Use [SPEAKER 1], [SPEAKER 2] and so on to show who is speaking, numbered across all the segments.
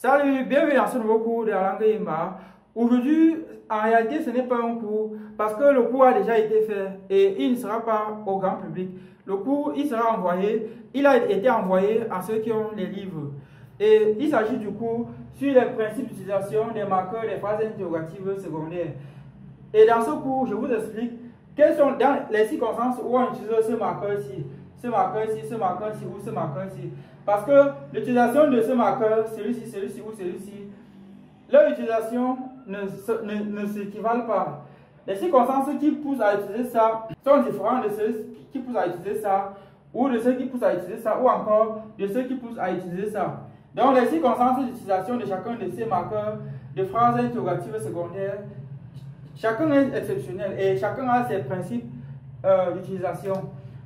[SPEAKER 1] Salut, bienvenue dans ce nouveau cours de la langue Yimba. Aujourd'hui, en réalité, ce n'est pas un cours parce que le cours a déjà été fait et il ne sera pas au grand public. Le cours, il sera envoyé, il a été envoyé à ceux qui ont les livres. Et il s'agit du cours sur les principes d'utilisation des marqueurs des phrases interrogatives secondaires. Et dans ce cours, je vous explique quelles sont dans les circonstances où on utilise ce marqueur-ci, ce marqueur-ci, ce marqueur-ci ou ce marqueur-ci. Parce que l'utilisation de ce marqueur, celui-ci, celui-ci ou celui-ci, leur utilisation ne s'équivalent pas. Les circonstances qui poussent à utiliser ça sont différentes de ceux qui poussent à utiliser ça, ou de ceux qui poussent à utiliser ça, ou encore de ceux qui poussent à utiliser ça. Donc les circonstances d'utilisation de chacun de ces marqueurs de phrases interrogatives secondaires, chacun est exceptionnel et chacun a ses principes d'utilisation.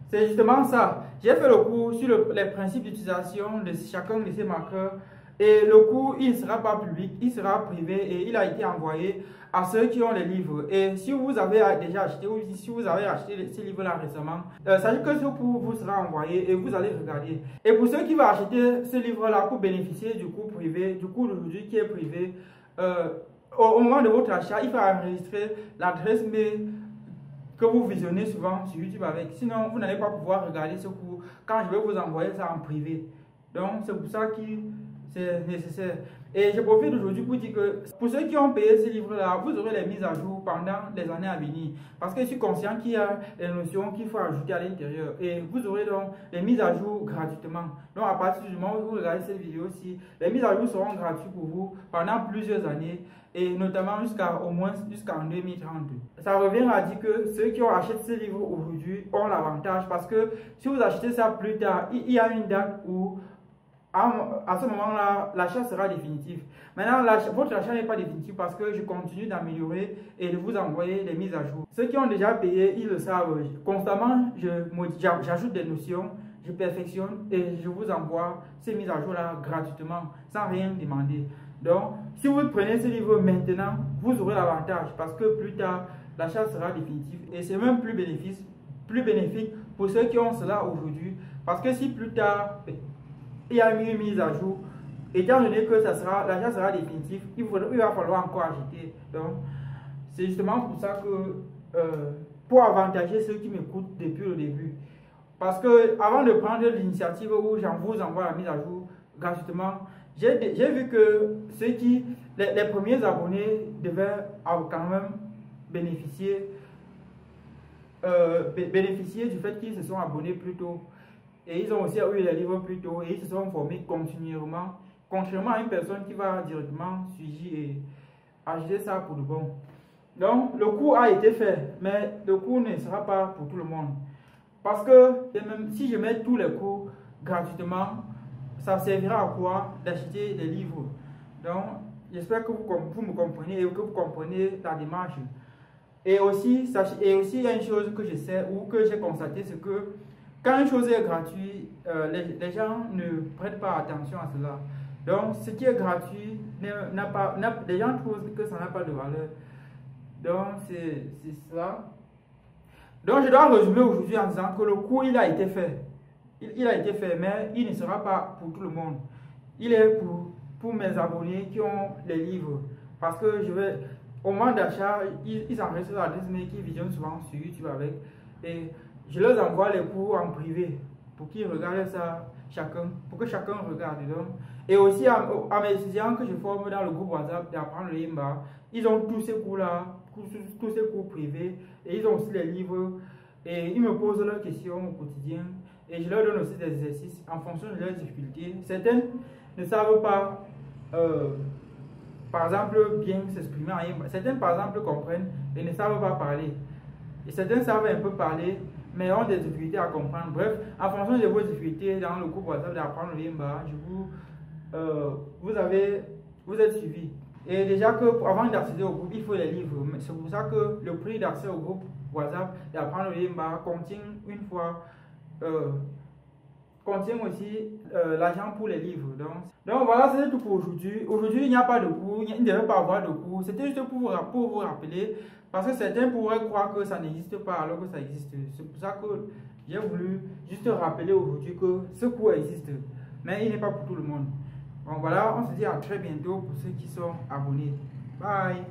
[SPEAKER 1] C'est justement ça. J'ai fait le cours sur les principes d'utilisation de chacun de ces marqueurs. Et le cours, il ne sera pas public, il sera privé et il a été envoyé à ceux qui ont les livres. Et si vous avez déjà acheté ou si vous avez acheté ces livres-là récemment, sachez que ce cours vous sera envoyé et vous allez regarder. Et pour ceux qui vont acheter ce livre-là pour bénéficier du cours privé, du cours d'aujourd'hui qui est privé, au moment de votre achat, il faut enregistrer l'adresse mail que vous visionnez souvent sur YouTube avec. Sinon, vous n'allez pas pouvoir regarder ce cours quand je vais vous envoyer ça en privé. Donc, c'est pour ça que c'est nécessaire. Et je profite d'aujourd'hui pour dire que pour ceux qui ont payé ces livres-là, vous aurez les mises à jour pendant les années à venir. Parce que je suis conscient qu'il y a des notions qu'il faut ajouter à l'intérieur. Et vous aurez donc les mises à jour gratuitement. Donc, à partir du moment où vous regardez cette vidéo-ci, les mises à jour seront gratuites pour vous pendant plusieurs années. Et notamment au moins jusqu'en 2030. Ça revient à dire que ceux qui ont acheté ces livres aujourd'hui ont l'avantage parce que si vous achetez ça plus tard, il y a une date où à ce moment-là, l'achat sera définitif. Maintenant, votre achat n'est pas définitif parce que je continue d'améliorer et de vous envoyer les mises à jour. Ceux qui ont déjà payé, ils le savent. Constamment, j'ajoute des notions, je perfectionne et je vous envoie ces mises à jour-là gratuitement, sans rien demander. Donc, si vous prenez ce livre maintenant, vous aurez l'avantage parce que plus tard, l'achat sera définitif et c'est même plus bénéfique pour ceux qui ont cela aujourd'hui. Parce que si plus tard, il y a une mise à jour, étant donné que l'achat sera définitif, il va falloir encore acheter. Donc, c'est justement pour ça que, pour avantager ceux qui m'écoutent depuis le début. Parce que avant de prendre l'initiative où je vous envoie la mise à jour gratuitement, j'ai vu que les premiers abonnés devaient quand même bénéficier du fait qu'ils se sont abonnés plus tôt. Et ils ont aussi eu les livres plus tôt et ils se sont formés continuellement, contrairement à une personne qui va directement suivre et acheter ça pour de bon. Donc, le cours a été fait, mais le cours ne sera pas pour tout le monde. Parce que même si je mets tous les cours gratuitement, ça servira à quoi d'acheter des livres. Donc, j'espère que vous me comprenez et que vous comprenez la démarche. Et aussi, il y a une chose que je sais ou que j'ai constaté, c'est que quand une chose est gratuite, les gens ne prêtent pas attention à cela. Donc, ce qui est gratuit, les gens trouvent que ça n'a pas de valeur. Donc, c'est cela. Donc, je dois résumer aujourd'hui en disant que le cours, il a été fait. Il a été fait, mais il ne sera pas pour tout le monde. Il est pour mes abonnés qui ont les livres. Parce que au moment d'achat, ils enregistrent l'adresse mail qui visionnent souvent sur YouTube avec. Et je leur envoie les cours en privé pour qu'ils regardent ça pour que chacun regarde. Donc. Et aussi à mes étudiants que je forme dans le groupe WhatsApp d'apprendre le Yimba, ils ont tous ces cours-là, tous ces cours privés, et ils ont aussi les livres. Et ils me posent leurs questions au quotidien. Et je leur donne aussi des exercices en fonction de leurs difficultés. Certaines ne savent pas, par exemple, bien s'exprimer en Yimba. Certaines, par exemple, comprennent et ne savent pas parler. Et certaines savent un peu parler, mais ont des difficultés à comprendre. Bref, en fonction de vos difficultés dans le groupe WhatsApp d'apprendre le Yimba, vous êtes suivis. Et déjà que avant d'accéder au groupe, il faut les livres. C'est pour ça que le prix d'accès au groupe WhatsApp d'apprendre le Yimba contient aussi l'argent pour les livres. Donc voilà, c'est tout pour aujourd'hui. Aujourd'hui, il n'y a pas de cours, il ne devait pas avoir de cours. C'était juste pour vous rappeler, parce que certains pourraient croire que ça n'existe pas alors que ça existe. C'est pour ça que j'ai voulu juste rappeler aujourd'hui que ce cours existe, mais il n'est pas pour tout le monde. Donc voilà, on se dit à très bientôt pour ceux qui sont abonnés. Bye.